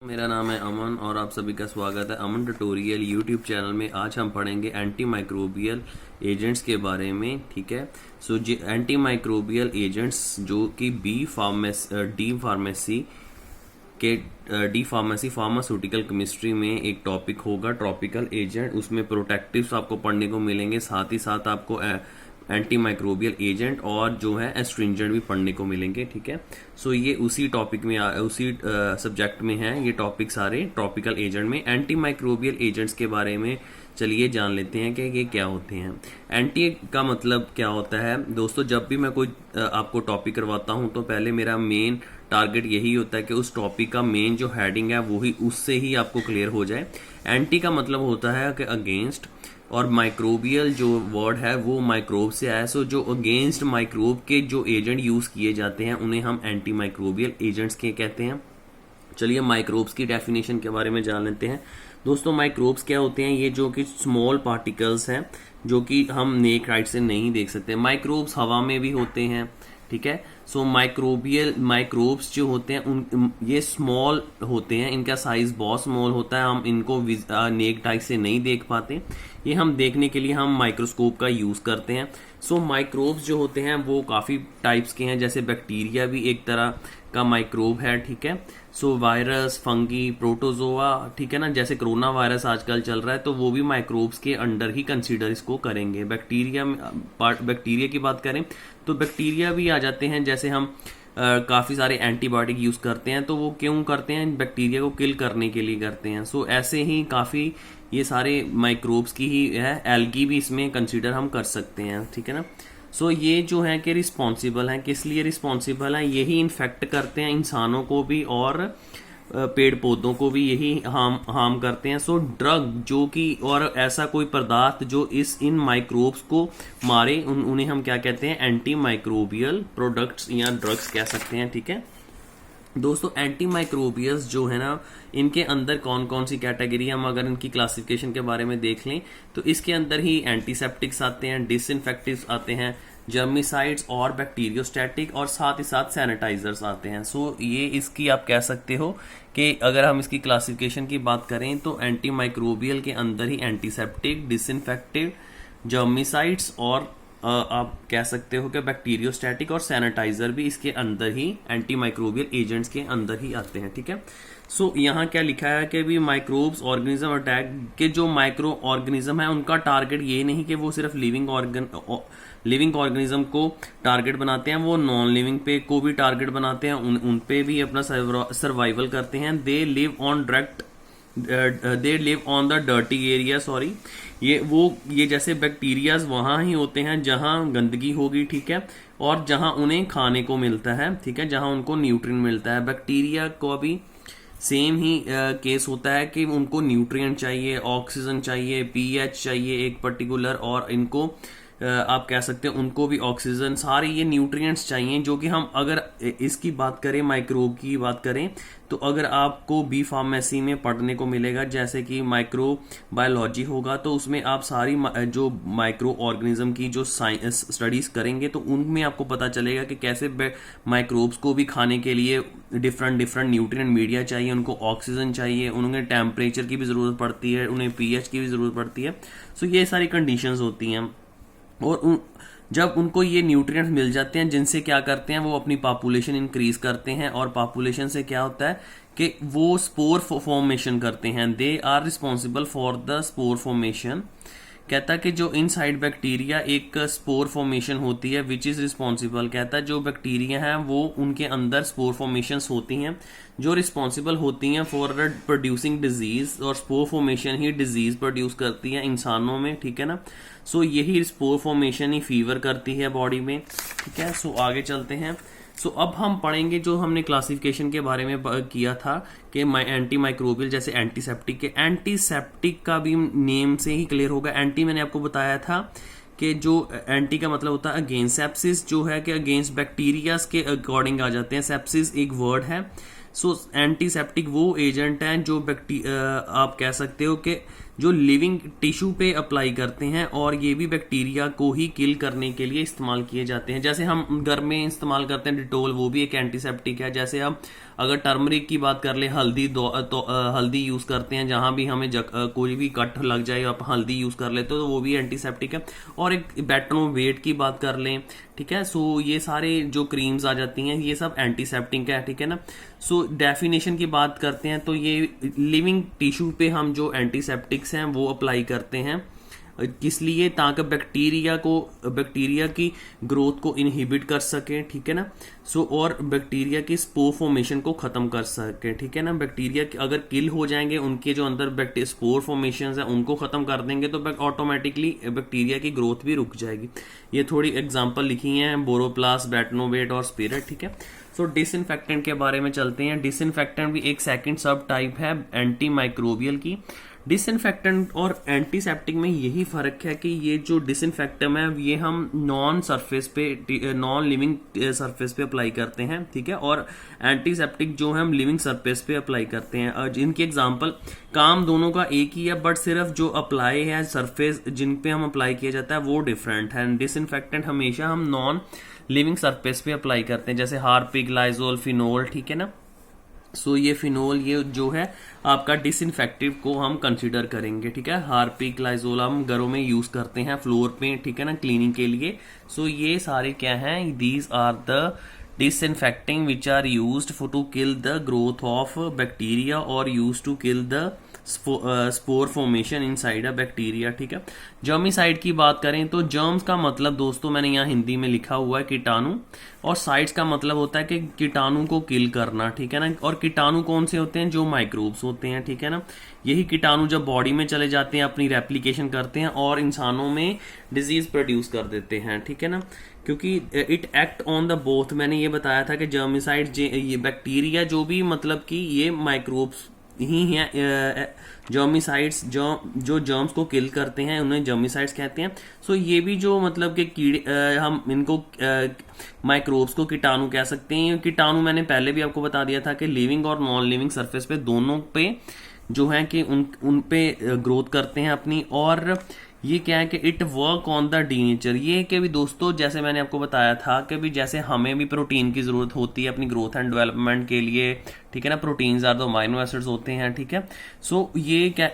मेरा नाम है अमन और आप सभी का स्वागत है अमन ट्यूटोरियल यूट्यूब चैनल में। आज हम पढ़ेंगे एंटी माइक्रोबियल एजेंट्स के बारे में। ठीक है, सो एंटी माइक्रोबियल एजेंट्स जो कि डी फार्मेसी फार्मास्यूटिकल केमिस्ट्री में एक टॉपिक होगा, ट्रॉपिकल एजेंट। उसमें प्रोटेक्टिव्स आपको पढ़ने को मिलेंगे, साथ ही साथ आपको एंटी माइक्रोबियल एजेंट और जो है एस्ट्रिंजेंट भी पढ़ने को मिलेंगे। ठीक है, सो ये उसी टॉपिक में उसी सब्जेक्ट में है ये टॉपिक सारे, ट्रॉपिकल एजेंट में। एंटी माइक्रोबियल एजेंट्स के बारे में चलिए जान लेते हैं कि ये क्या होते हैं। एंटी का मतलब क्या होता है दोस्तों? जब भी मैं कोई आपको टॉपिक करवाता हूं तो पहले मेरा मेन टारगेट यही होता है कि उस टॉपिक का मेन जो हेडिंग है वो ही उससे ही आपको क्लियर हो जाए। एंटी का मतलब होता है कि अगेंस्ट, और माइक्रोबियल जो वर्ड है वो माइक्रोब से आया। सो जो अगेंस्ट माइक्रोब के जो एजेंट यूज किए जाते हैं उन्हें हम एंटी माइक्रोबियल एजेंट्स के कहते हैं। चलिए माइक्रोब्स की डेफिनेशन के बारे में जान लेते हैं। दोस्तों माइक्रोब्स क्या होते हैं? ये जो कि स्मॉल पार्टिकल्स हैं जो कि हम नेक आइट से नहीं देख सकते। माइक्रोब्स हवा में भी होते हैं। ठीक है, सो माइक्रोब्स जो होते हैं ये स्मॉल होते हैं, इनका साइज बहुत स्मॉल होता है, हम इनको नेक आइट से नहीं देख पाते। ये हम देखने के लिए हम माइक्रोस्कोप का यूज करते हैं। सो माइक्रोब्स जो होते हैं वो काफी टाइप्स के हैं, जैसे बैक्टीरिया भी एक तरह का माइक्रोब है। ठीक है, सो वायरस, फंगी, प्रोटोजोआ, ठीक है ना, जैसे कोरोना वायरस आजकल चल रहा है तो वो भी माइक्रोब्स के अंडर ही कंसीडर इसको करेंगे। बैक्टीरिया की बात करें तो बैक्टीरिया भी आ जाते हैं। जैसे हम काफी सारे एंटीबायोटिक यूज करते हैं तो वो क्यों करते हैं? बैक्टीरिया को किल करने के लिए करते हैं। सो ऐसे ही काफी ये सारे माइक्रोब्स की ही है। एल्गी भी इसमें कंसीडर हम कर सकते हैं। ठीक है ना, सो ये जो है कि रिस्पॉन्सिबल हैं, किस लिए रिस्पॉन्सिबल हैं? यही इन्फेक्ट करते हैं इंसानों को भी और पेड़ पौधों को भी, यही हार्म करते हैं। सो ड्रग जो कि, और ऐसा कोई पदार्थ जो इन माइक्रोब्स को मारे उन्हें हम क्या कहते हैं? एंटी माइक्रोबियल प्रोडक्ट्स या ड्रग्स कह सकते हैं। ठीक है दोस्तों, एंटी माइक्रोबियल्स जो है ना, इनके अंदर कौन कौन सी कैटेगरी, हम अगर इनकी क्लासिफिकेशन के बारे में देख लें तो इसके अंदर ही एंटीसेप्टिक्स आते हैं, डिसइंफेक्टिव्स आते हैं, जर्मिसाइड्स और बैक्टीरियोस्टैटिक, और साथ ही साथ सैनिटाइजर्स आते हैं। सो ये इसकी आप कह सकते हो कि अगर हम इसकी क्लासिफिकेशन की बात करें तो एंटी माइक्रोबियल के अंदर ही एंटीसेप्टिक, डिसइंफेक्टिव, जर्मिसाइड्स और आप कह सकते हो कि बैक्टीरियोस्टैटिक और सैनिटाइजर भी इसके अंदर ही, एंटी माइक्रोबियल एजेंट्स के अंदर ही आते हैं। ठीक है, सो यहाँ क्या लिखा है कि भी माइक्रोब्स ऑर्गेनिज्म अटैक के जो माइक्रो ऑर्गेनिज्म है उनका टारगेट ये नहीं कि वो सिर्फ लिविंग ऑर्गेनिज्म को टारगेट बनाते हैं, वो नॉन लिविंग पे को भी टारगेट बनाते हैं, उन पे भी अपना सर्वाइवल करते हैं। They live on the dirty area, sorry, ये जैसे बैक्टीरियाज वहां ही होते हैं जहां गंदगी होगी। ठीक है, और जहां उन्हें खाने को मिलता है। ठीक है, जहां उनको न्यूट्रिएंट मिलता है। बैक्टीरिया को भी सेम ही केस होता है कि उनको न्यूट्रिएंट चाहिए, ऑक्सीजन चाहिए, पीएच चाहिए एक पर्टिकुलर, और इनको आप कह सकते हैं उनको भी ऑक्सीजन, सारे ये न्यूट्रिएंट्स चाहिए। जो कि हम अगर इसकी बात करें, माइक्रोब की बात करें तो अगर आपको बी फार्मेसी में पढ़ने को मिलेगा, जैसे कि माइक्रो बायोलॉजी होगा, तो उसमें आप सारी जो माइक्रो ऑर्गेनिज्म की जो साइंस स्टडीज करेंगे तो उनमें आपको पता चलेगा कि कैसे माइक्रोब्स को भी खाने के लिए डिफरेंट न्यूट्रिएंट मीडिया चाहिए, उनको ऑक्सीजन चाहिए, उन्हें टेम्परेचर की भी जरूरत पड़ती है, उन्हें पीएच की भी जरूरत पड़ती है। सो ये सारी कंडीशंस होती हैं, और जब उनको ये न्यूट्रिएंट्स मिल जाते हैं जिनसे क्या करते हैं, वो अपनी पॉपुलेशन इंक्रीज करते हैं, और पॉपुलेशन से क्या होता है कि वो स्पोर फॉर्मेशन करते हैं। They are responsible for the spore formation. कहता है कि जो इनसाइड बैक्टीरिया एक स्पोर फॉर्मेशन होती है, विच इज रिस्पॉन्सिबल, कहता है जो बैक्टीरिया हैं वो उनके अंदर स्पोर फॉर्मेशंस होती हैं जो रिस्पॉन्सिबल होती हैं फॉर प्रोड्यूसिंग डिजीज, और स्पोर फॉर्मेशन ही डिजीज प्रोड्यूस करती है इंसानों में। ठीक है ना, सो यही स्पोर फॉर्मेशन ही फीवर करती है बॉडी में। ठीक है, सो आगे चलते हैं। सो अब हम पढ़ेंगे जो हमने क्लासिफिकेशन के बारे में किया था कि एंटी माइक्रोबियल, जैसे एंटीसेप्टिक के, एंटीसेप्टिक का भी नेम से ही क्लियर होगा। एंटी मैंने आपको बताया था कि जो एंटी का मतलब होता है अगेंस्ट। सेप्सिस जो है कि अगेंस्ट बैक्टीरियाज के अकॉर्डिंग आ जाते हैं। सेप्सिस एक वर्ड है। सो एंटीसेप्टिक वो एजेंट हैं जो आप कह सकते हो कि जो लिविंग टिश्यू पे अप्लाई करते हैं, और ये भी बैक्टीरिया को ही किल करने के लिए इस्तेमाल किए जाते हैं। जैसे हम घर में इस्तेमाल करते हैं डिटोल, वो भी एक एंटीसेप्टिक है। जैसे हम अगर टर्मरिक की बात कर ले, हल्दी तो हल्दी यूज करते हैं, जहां भी हमें कोई भी कट लग जाए आप हल्दी यूज कर लेते हो तो वो भी एंटीसेप्टिक है। और एक बेटनोवेट की बात कर लें, ठीक है, सो ये सारे जो क्रीम्स आ जाती हैं ये सब एंटीसेप्टिक है, ठीक है ना। सो डेफिनेशन की बात करते हैं तो ये लिविंग टिश्यू पे हम जो एंटीसेप्टिक्स हैं वो अप्लाई करते हैं, किस लिए, ताकि बैक्टीरिया की ग्रोथ को इनहिबिट कर सके, ठीक है ना। सो और बैक्टीरिया की स्पोर फॉर्मेशन को खत्म कर सके, ठीक है ना। बैक्टीरिया अगर किल हो जाएंगे, उनके जो अंदर स्पोर फॉर्मेशन है उनको खत्म कर देंगे तो ऑटोमेटिकली बैक्टीरिया की ग्रोथ भी रुक जाएगी। ये थोड़ी एग्जांपल लिखी हैं, बोरोप्लास्ट, बेटनोवेट और स्पिरिट, ठीक है। सो डिसइंफेक्टेंट के बारे में चलते हैं। डिसइंफेक्टेंट भी एक सेकंड सब टाइप है एंटी माइक्रोबियल की। डिसइंफेक्टेंट और एंटीसेप्टिक में यही फर्क है कि ये जो डिसइंफेक्टेंट है ये हम नॉन लिविंग सरफेस पे अप्लाई करते हैं, ठीक है, और एंटीसेप्टिक जो है हम लिविंग सरफेस पे अप्लाई करते हैं। जिनके एग्जांपल, काम दोनों का एक ही है, बट सिर्फ जो अप्लाई है सरफेस जिन पे हम अप्लाई किया जाता है वो डिफरेंट है। डिसइंफेक्टेंट हमेशा हम नॉन लिविंग सरफेस पे अप्लाई करते हैं, जैसे हार्पिक, लाइजोल, फिनोल, ठीक है ना। सो ये फिनोल ये जो है आपका डिसइंफेक्टिव को हम कंसीडर करेंगे, ठीक है। हार्पिक, लाइजोल हम घरों में यूज करते हैं फ्लोर पे, ठीक है ना, क्लीनिंग के लिए। सो ये सारे क्या हैं, these are the disinfecting which are used to kill the growth of bacteria और use to kill the spore formation inside a bacteria, ठीक है। जर्मिसाइड की बात करें तो जर्म्स का मतलब दोस्तों मैंने यहाँ हिंदी में लिखा हुआ है कीटाणु, और साइड्स का मतलब होता है कि कीटाणु को किल करना, ठीक है ना। और कीटाणु कौन से होते हैं, जो माइक्रोब्स होते हैं, ठीक है ना। यही कीटाणु जब बॉडी में चले जाते हैं अपनी रेप्लिकेशन करते हैं और इंसानों में डिजीज प्रोड्यूस कर देते हैं, ठीक है ना, क्योंकि it act on the both. मैंने ये बताया था कि जर्मिसाइड ये बैक्टीरिया जो भी मतलब कि ये माइक्रोब्स ही हैं, जर्मिसाइड्स जो जर्म्स को किल करते हैं उन्हें जर्मिसाइड्स कहते हैं। सो ये भी जो मतलब कि कीड़े, हम इनको माइक्रोब्स को कीटाणु कह सकते हैं। कीटाणु मैंने पहले भी आपको बता दिया था कि लिविंग और नॉन लिविंग सरफेस पे दोनों पे जो है कि उन पे ग्रोथ करते हैं अपनी। और ये क्या है कि it work on the D nature, ये कि भी दोस्तों जैसे मैंने आपको बताया था कि भी जैसे हमें भी प्रोटीन की जरूरत होती है अपनी ग्रोथ एंड डेवलपमेंट के लिए, ठीक है ना। Proteins are the amino acids होते हैं, ठीक है। सो ये क्या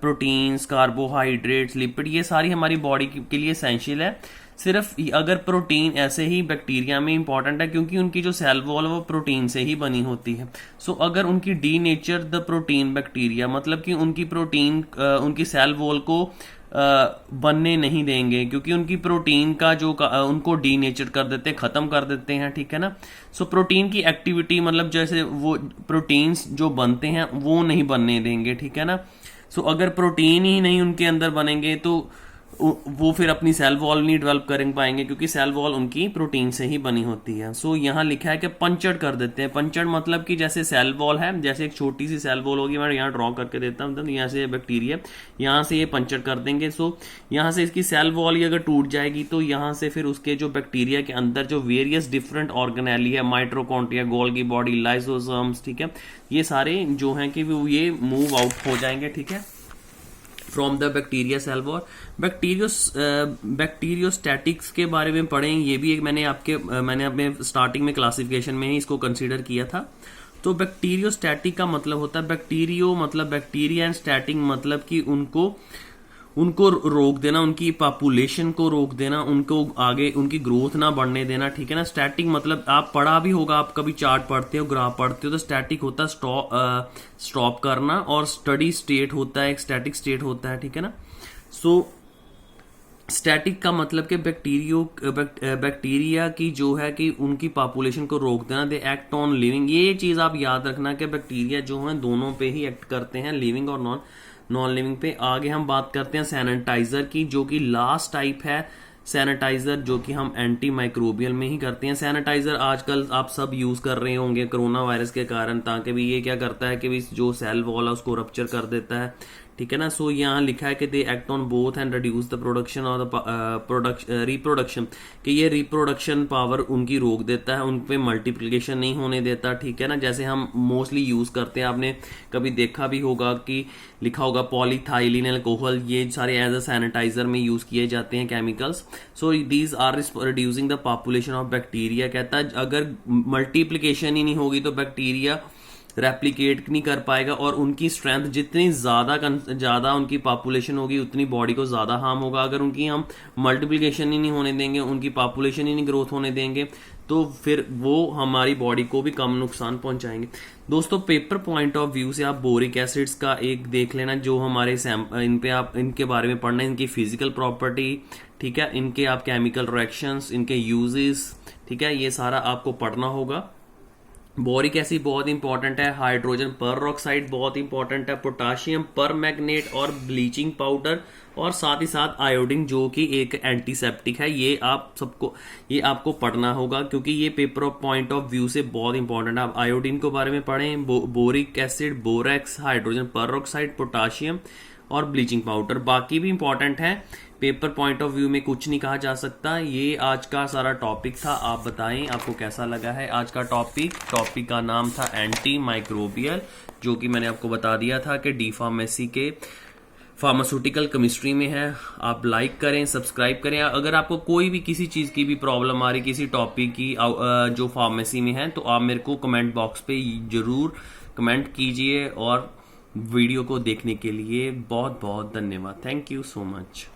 प्रोटीन्स, कार्बोहाइड्रेट्स, लिपिड, ये सारी हमारी बॉडी के लिए एसेंशियल है। सिर्फ अगर प्रोटीन ऐसे ही बैक्टीरिया में इंपॉर्टेंट है क्योंकि उनकी जो सेल वॉल है वो प्रोटीन से ही बनी होती है। सो अगर उनकी D nature the protein bacteria, मतलब कि उनकी प्रोटीन उनकी सेल वॉल को बनने नहीं देंगे, क्योंकि उनकी प्रोटीन का जो उनको डी नेचर कर देते हैं, खत्म कर देते हैं, ठीक है ना। सो प्रोटीन की एक्टिविटी मतलब जैसे वो प्रोटीन्स जो बनते हैं वो नहीं बनने देंगे, ठीक है ना। सो अगर प्रोटीन ही नहीं उनके अंदर बनेंगे तो वो फिर अपनी सेल वॉल नहीं डेवलप कर पाएंगे, क्योंकि सेल वॉल उनकी प्रोटीन से ही बनी होती है। सो यहाँ लिखा है कि पंचर्ड कर देते हैं। पंचर्ड मतलब कि जैसे सेल वॉल है, जैसे एक छोटी सी सेल वॉल होगी, मैं यहाँ ड्रॉ करके देता हूँ, यहाँ से बैक्टीरिया, यहाँ से ये पंचर कर देंगे। सो यहाँ से इसकी सेल वॉल ही अगर टूट जाएगी तो यहाँ से फिर उसके जो बैक्टीरिया के अंदर जो वेरियस डिफरेंट ऑर्गेनेली है, माइट्रोकॉन्ड्रिया, गोल्गी बॉडी, लाइसोसोम्स, ठीक है, ये सारे जो है कि ये मूव आउट हो जाएंगे, ठीक है, from the bacteria cell wall. Bacteriostatics के बारे में पढ़ें, ये भी एक मैंने अपने स्टार्टिंग में क्लासिफिकेशन में ही इसको कंसीडर किया था। तो बैक्टीरियोस्टैटिक का मतलब होता है, बैक्टीरियो मतलब बैक्टीरिया एंड स्टैटिक मतलब कि उनको रोक देना, उनकी पॉपुलेशन को रोक देना, उनको आगे उनकी ग्रोथ ना बढ़ने देना, ठीक है ना। स्टैटिक मतलब आप पढ़ा भी होगा, आप कभी चार्ट पढ़ते हो, ग्राफ पढ़ते हो, तो स्टैटिक होता है स्टॉप करना, और स्टडी स्टेट होता है, एक स्टैटिक स्टेट होता है, ठीक है ना। सो स्टैटिक का मतलब कि बैक्टीरिया की जो है कि उनकी पॉपुलेशन को रोक देना, दे एक्ट ऑन लिविंग। ये चीज आप याद रखना कि बैक्टीरिया जो है दोनों पे ही एक्ट करते हैं, लिविंग और नॉन लिविंग पे। आगे हम बात करते हैं सैनिटाइजर की, जो कि लास्ट टाइप है सैनिटाइजर, जो कि हम एंटी माइक्रोबियल में ही करते हैं। सैनिटाइजर आजकल आप सब यूज कर रहे होंगे कोरोना वायरस के कारण, ताकि भी ये क्या करता है कि भी जो सेल वॉल है उसको रप्चर कर देता है, ठीक है ना। सो यहाँ लिखा है कि they act on both and reduce the production और द रिप्रोडक्शन, कि ये रिप्रोडक्शन पावर उनकी रोक देता है, उन पे मल्टीप्लिकेशन नहीं होने देता, ठीक है ना। जैसे हम मोस्टली यूज करते हैं, आपने कभी देखा भी होगा कि लिखा होगा पॉलीथाइलिन अल्कोहल, ये सारे एज अ सैनिटाइजर में यूज किए जाते हैं chemicals. So these are reducing the population of bacteria. कहता है अगर मल्टीप्लिकेशन ही नहीं होगी तो बैक्टीरिया रेप्लिकेट नहीं कर पाएगा, और उनकी स्ट्रेंथ जितनी ज्यादा उनकी पॉपुलेशन होगी उतनी बॉडी को ज्यादा हार्म होगा। अगर उनकी हम मल्टीप्लिकेशन ही नहीं होने देंगे, उनकी पॉपुलेशन ही नहीं ग्रोथ होने देंगे, तो फिर वो हमारी बॉडी को भी कम नुकसान पहुंचाएंगे। दोस्तों पेपर पॉइंट ऑफ व्यू से आप बोरिक एसिड्स का एक देख लेना, जो हमारे इन पे आप इनके बारे में पढ़ना, इनकी फिजिकल प्रॉपर्टी, ठीक है, इनके आप केमिकल रिएक्शंस, इनके यूजेस, ठीक है, ये सारा आपको पढ़ना होगा। बोरिक एसिड बहुत इंपॉर्टेंट है, हाइड्रोजन पर ऑक्साइड बहुत इंपॉर्टेंट है, पोटाशियम पर मैग्नेट और ब्लीचिंग पाउडर, और साथ ही साथ आयोडीन जो कि एक एंटीसेप्टिक है। ये आपको पढ़ना होगा, क्योंकि ये paper of point of view से बहुत इंपॉर्टेंट है। आप आयोडीन के बारे में पढ़ें, बोरिक एसिड, बोरेक्स, हाइड्रोजन पर ऑक्साइड, पोटाशियम और ब्लीचिंग पाउडर। बाकी भी इंपॉर्टेंट है, पेपर पॉइंट ऑफ व्यू में कुछ नहीं कहा जा सकता। ये आज का सारा टॉपिक था। आप बताएं आपको कैसा लगा है आज का टॉपिक का नाम था एंटी माइक्रोबियल, जो कि मैंने आपको बता दिया था कि डी फार्मेसी के फार्मास्यूटिकल केमिस्ट्री में है। आप लाइक करें, सब्सक्राइब करें। अगर आपको कोई भी किसी चीज की भी प्रॉब्लम आ रही, किसी टॉपिक की जो फार्मेसी में है, तो आप मेरे को कमेंट बॉक्स पे जरूर कमेंट कीजिए। और वीडियो को देखने के लिए बहुत बहुत धन्यवाद। Thank you so much.